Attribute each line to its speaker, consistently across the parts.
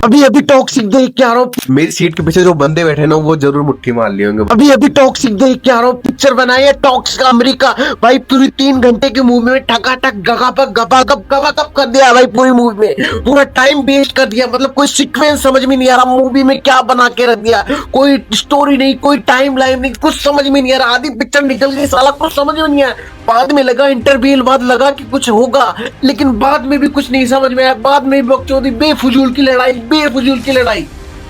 Speaker 1: अभी अभी टॉक्सिक देख के आ रहा हूँ।
Speaker 2: मेरी सीट के पीछे जो बंदे बैठे ना वो जरूर मुट्ठी मार लिए होंगे।
Speaker 1: अभी अभी टॉक्सिक देख के आ रहा हूँ। पिक्चर बनाई है टॉक्स का अमेरिका। भाई पूरी 3 घंटे की मूवी में ठकाठक गपागप गपागप कर दिया भाई। पूरी मूवी में पूरा टाइम वेस्ट कर दिया। मतलब कोई सीक्वेंस समझ में नहीं आ रहा मूवी में क्या बना के रख दिया। कोई स्टोरी नहीं, कोई टाइम लाइन नहीं, कुछ समझ में नहीं आ रहा। आधी पिक्चर निकल गई, साला कुछ समझ में नहीं आया। बाद में लगा इंटरव्यूल, बाद लगा कि कुछ होगा, लेकिन बाद में भी कुछ नहीं समझ में आया। बाद में बकचोदी, बेफजूल की लड़ाई, बेफजूल की लड़ाई।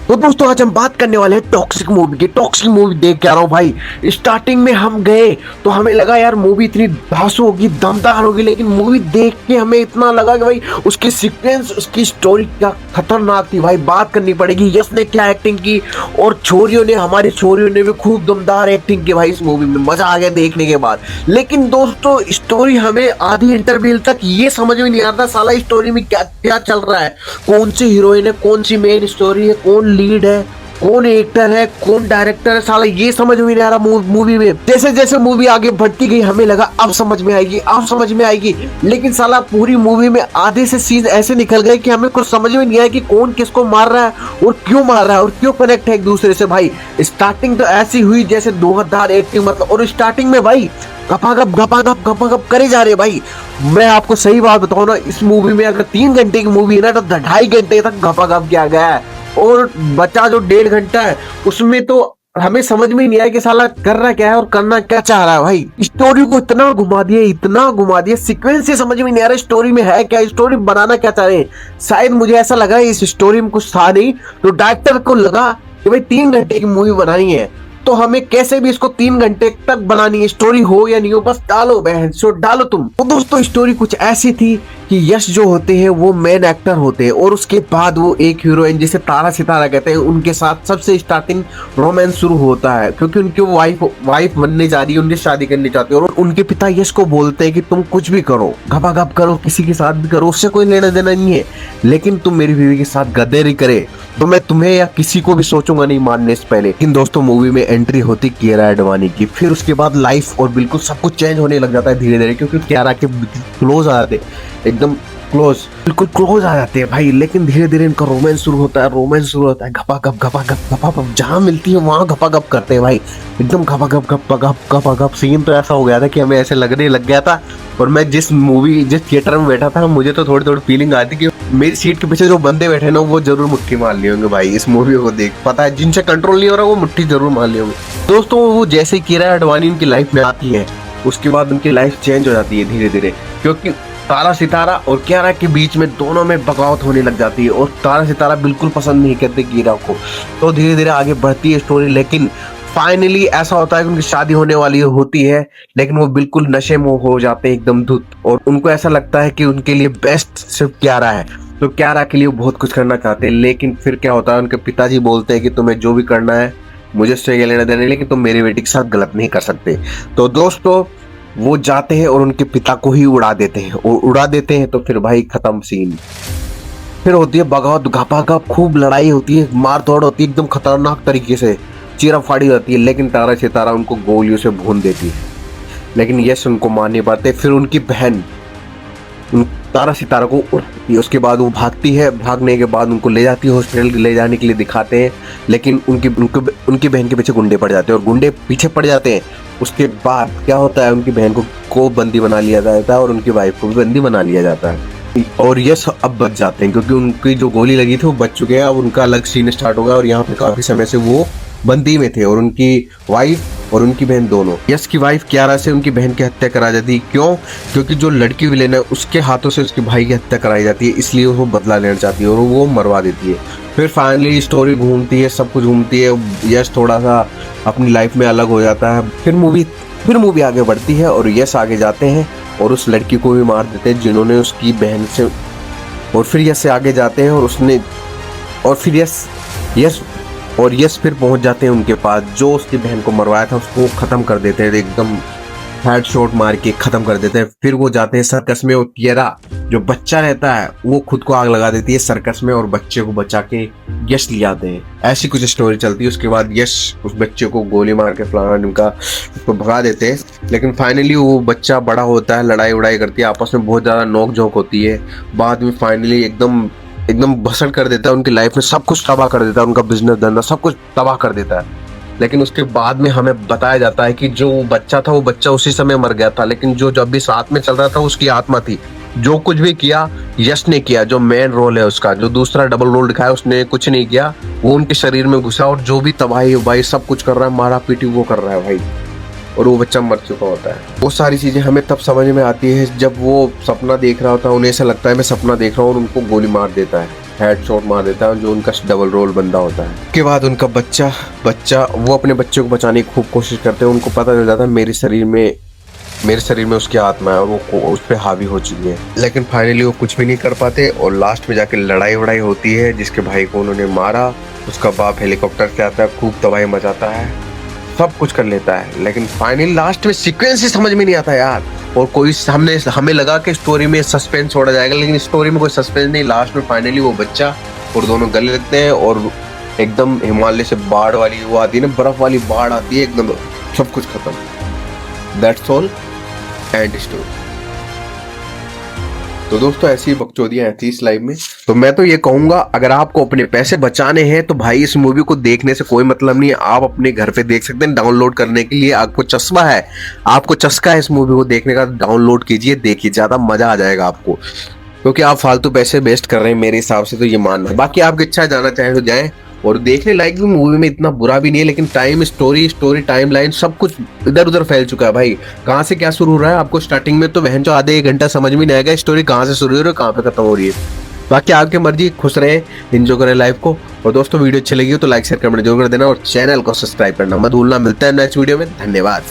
Speaker 1: तो दोस्तों आज हम बात करने वाले हैं टॉक्सिक मूवी की। टॉक्सिक मूवी देख के आ रहा हूँ भाई। स्टार्टिंग में हम गए तो हमें लगा यार मूवी इतनी धांसू होगी, दमदार होगी, लेकिन मूवी देख के हमें इतना लगा कि भाई उसकी सीक्वेंस, उसकी स्टोरी क्या खतरनाक थी भाई। बात करनी पड़ेगी यश ने क्या एक्टिंग की, और छोरियों ने, हमारी छोरियों ने भी खूब दमदार एक्टिंग की भाई इस मूवी में। मजा आ गया देखने के बाद। लेकिन दोस्तों स्टोरी हमें आधी इंटरवल तक ये समझ में नहीं आता साला स्टोरी में क्या क्या चल रहा है। कौन सी हीरोइन है, कौन सी मेन स्टोरी है, कौन लीड है, कौन एक्टर है, कौन डायरेक्टर है, साला ये समझ में नहीं आ रहा मूवी में। जैसे जैसे मूवी आगे बढ़ती गई हमें लगा अब समझ में आएगी, अब समझ में आएगी, लेकिन साला पूरी मूवी में आधे से सीन ऐसे निकल गए कि हमें कुछ समझ में नहीं आया कि कौन किसको मार रहा है और क्यों मार रहा है और क्यों कनेक्ट है एक दूसरे से। भाई स्टार्टिंग तो ऐसी हुई जैसे 2001 मतलब, और स्टार्टिंग में भाई गपागप करे जा रहे भाई। मैं आपको सही बात बताऊं ना, इस मूवी में अगर 3 घंटे की मूवी है ना तो 2.5 घंटे तक गपागप किया गया है, और बचा जो 1.5 घंटा है उसमें तो हमें समझ में नहीं आया कि साला कर रहा क्या है और करना क्या चाह रहा है। भाई स्टोरी को इतना घुमा दिया, सीक्वेंस से समझ में नहीं आ रहा स्टोरी में है क्या, स्टोरी बनाना क्या चाह रहे हैं। शायद मुझे ऐसा लगा इस स्टोरी में कुछ था नहीं, तो डायरेक्टर को लगा कि भाई 3 घंटे की मूवी बनानी है तो हमें कैसे भी इसको 3 घंटे तक बनानी है, स्टोरी हो या नहीं हो, बस डालो बहन सो डालो तुम। तो दोस्तों स्टोरी कुछ ऐसी थी कि यश जो होते हैं वो मेन एक्टर होते हैं, और उसके बाद वो एक हीरोइन जिसे तारा सितारा कहते हैं उनके साथ सबसे स्टार्टिंग रोमांस शुरू होता है, क्योंकि उनकी वाइफ बनने जा रही है, उनकी शादी करनी चाहती है, और उनके पिता यश को बोलते हैं कि तुम कुछ भी करो, गपागप करो, किसी के साथ भी करो, उससे कोई लेना देना नहीं है, लेकिन तुम मेरी बीवी के साथ गद्दारी करे तो मैं तुम्हें या किसी को भी सोचूंगा नहीं मारने से पहले। लेकिन दोस्तों मूवी में एंट्री होती कियारा एडवाणी की। फिर उसके बाद लाइफ और बिल्कुल सब कुछ चेंज होने लग जाता है धीरे धीरे, क्योंकि कियारा के क्लोज आ जाते, एकदम बिल्कुल क्लोज आ जाते हैं भाई। लेकिन धीरे धीरे इनका रोमांस शुरू होता है, गपागप जहां मिलती है वहां गपागप करते हैं भाई, एकदम गपागप। सीन तो ऐसा हो गया था कि हमें ऐसे लगने लग गया था, और मैं जिस थिएटर में बैठा था मुझे तो थोड़ी फीलिंग आती कि मेरी सीट के पीछे जो बंदे बैठे ना वो जरूर मुट्ठी मार लिए होंगे भाई इस मूवी को देख। पता है जिनसे कंट्रोल नहीं हो रहा वो मुट्ठी जरूर मार लिए होंगे। दोस्तों वो जैसे कियारा आडवाणी उनकी लाइफ में आती है उसके बाद उनकी लाइफ चेंज हो जाती है धीरे धीरे, क्योंकि तारा सितारा और कियारा के बीच में दोनों में बगावत होने लग जाती है, और तारा सितारा बिल्कुल पसंद नहीं करते कियारा को। तो धीरे धीरे आगे बढ़ती है स्टोरी, लेकिन फाइनली ऐसा होता है कि उनकी शादी होने वाली होती है, लेकिन वो बिल्कुल नशे में हो जाते हैं एकदम धुत, और उनको ऐसा लगता है कि उनके लिए बेस्ट सिर्फ कियारा है, तो कियारा के लिए वो बहुत कुछ करना चाहते हैं। लेकिन फिर क्या होता है, उनके पिताजी बोलते हैं कि तुम्हें जो भी करना है मुझे उससे ये लेना देना नहीं, लेकिन तुम मेरी बेटी के साथ गलत नहीं कर सकते। तो दोस्तों वो जाते हैं और उनके पिता को ही उड़ा देते हैं, और उड़ा देते हैं तो फिर भाई खत्म सीन। फिर होती है बगावत, गपागप, खूब लड़ाई होती है, मार तोड़ होती है एकदम खतरनाक तरीके से, चीरा फाड़ी होती है, लेकिन तारा सितारा उनको गोलियों से भून देती है, लेकिन यश उनको मार नहीं पाते। फिर उनकी बहन उन तारा सितारा को उड़ाती है, उसके बाद वो भागती है, भागने के बाद उनको ले जाती है हॉस्पिटल, ले जाने के लिए दिखाते हैं, लेकिन उनकी बहन के पीछे गुंडे पड़ जाते हैं और गुंडे पीछे पड़ जाते हैं। उसके बाद क्या होता है, उनकी बहन को बंदी बना लिया जाता है और उनकी वाइफ को भी बंदी बना लिया जाता है, और यश अब बच जाते हैं क्योंकि उनकी जो गोली लगी थी वो बच चुके हैं। अब उनका अलग सीन स्टार्ट होगा, और यहाँ पे काफी समय से वो बंदी में थे, और उनकी वाइफ और उनकी बहन दोनों। यश की वाइफ कियारा से उनकी बहन की हत्या करा जाती है। क्यों? क्योंकि जो लड़की विलेन है उसके हाथों से उसके भाई की हत्या कराई जाती है, इसलिए वो बदला लेना चाहती है और वो मरवा देती है। फिर फाइनली स्टोरी घूमती है, सब कुछ घूमती है, यश थोड़ा सा अपनी लाइफ में अलग हो जाता है। फिर मूवी आगे बढ़ती है और यश आगे जाते हैं और उस लड़की को भी मार देते हैं जिन्होंने उसकी बहन से, और फिर यश से आगे जाते हैं और फिर यश फिर पहुंच जाते हैं उनके पास, जो उसकी बहन को मरवाया था उसको खत्म कर देते हैं, एकदम हेडशॉट मार के खत्म कर देते हैं। फिर वो जाते हैं सर्कस में, और कियारा जो बच्चा रहता है वो खुद को आग लगा देती है सर्कस में, और बच्चे को बचा के यश ले आते हैं। ऐसी कुछ स्टोरी चलती है। उसके बाद यश उस बच्चे को गोली मार के फलाना उनका उसको भगा देते हैं, लेकिन फाइनली वो बच्चा बड़ा होता है, लड़ाई उड़ाई करती है, आपस में बहुत ज्यादा नोक झोंक होती है। बाद में फाइनली एकदम
Speaker 2: एकदम भसड़ कर देता है, उनकी लाइफ में सब कुछ तबाह कर देता है, उनका बिजनेस धंधा सब कुछ तबाह कर देता है। लेकिन उसके बाद में हमें बताया जाता है कि जो बच्चा था वो बच्चा उसी समय मर गया था, लेकिन जो जब भी साथ में चल रहा था उसकी आत्मा थी। जो कुछ भी किया यश ने किया, जो मेन रोल है उसका, जो दूसरा डबल रोल दिखाया उसने कुछ नहीं किया, वो उनके शरीर में घुसा और जो भी तबाही भाई सब कुछ कर रहा है, मारा पीटी वो कर रहा है भाई, और वो बच्चा मर चुका होता है। वो सारी चीजें हमें तब समझ में आती है जब वो सपना देख रहा होता है, उन्हें ऐसा लगता है मैं सपना देख रहा हूँ, और उनको गोली मार देता है, हेडशॉट मार देता है, जो उनका डबल रोल बंदा होता है। उसके बाद उनका बच्चा वो अपने बच्चे को बचाने की खूब कोशिश करते हैं, उनको पता चल जाता है मेरे शरीर में उसकी आत्मा है और वो उस पर हावी हो चुकी है। लेकिन फाइनली वो कुछ भी नहीं कर पाते और लास्ट में जाके लड़ाई वड़ाई होती है, जिसके भाई को उन्होंने मारा। उसका बाप हेलीकॉप्टर से आता है, खूब तबाही मचाता है, सब कुछ कर लेता है, लेकिन फाइनली लास्ट में सीक्वेंस ही समझ में नहीं आता यार। और कोई हमें लगा कि स्टोरी में सस्पेंस छोड़ा जाएगा, लेकिन स्टोरी में कोई सस्पेंस नहीं। लास्ट में फाइनली वो बच्चा और दोनों गले लगते हैं और एकदम हिमालय से बाढ़ वाली वो आती है ना, बर्फ वाली बाढ़ आती है, एकदम सब कुछ खत्म। That's all, and story. तो दोस्तों ऐसी ही बकचोदियां थी इस लाइव में। तो मैं तो ये कहूंगा, अगर आपको अपने पैसे बचाने हैं तो भाई इस मूवी को देखने से कोई मतलब नहीं है, आप अपने घर पे देख सकते हैं। डाउनलोड करने के लिए आपको चस्का है इस मूवी को देखने का, डाउनलोड कीजिए, देखिए, ज्यादा मजा आ जाएगा आपको, क्योंकि आप फालतू पैसे वेस्ट कर रहे हैं मेरे हिसाब से तो ये मानना है। बाकी आपकी इच्छा जाना चाहे तो जाएं, और देखने लायक भी मूवी में इतना बुरा भी नहीं है, लेकिन स्टोरी टाइम लाइन सब कुछ इधर उधर फैल चुका है भाई। कहाँ से क्या शुरू हो रहा है आपको स्टार्टिंग में तो वहन जो आधे एक घंटा समझ में नहीं आएगा स्टोरी कहाँ से शुरू हो रही है, कहाँ पे खत्म हो रही है। बाकी आपकी मर्जी, खुश रहे, एंजॉय करें लाइफ को। और दोस्तों वीडियो अच्छी लगी हो तो लाइक शेयर कमेंट जरूर कर देना और चैनल को सब्सक्राइब करना मत भूलना। मिलता है नेक्स्ट वीडियो में, धन्यवाद।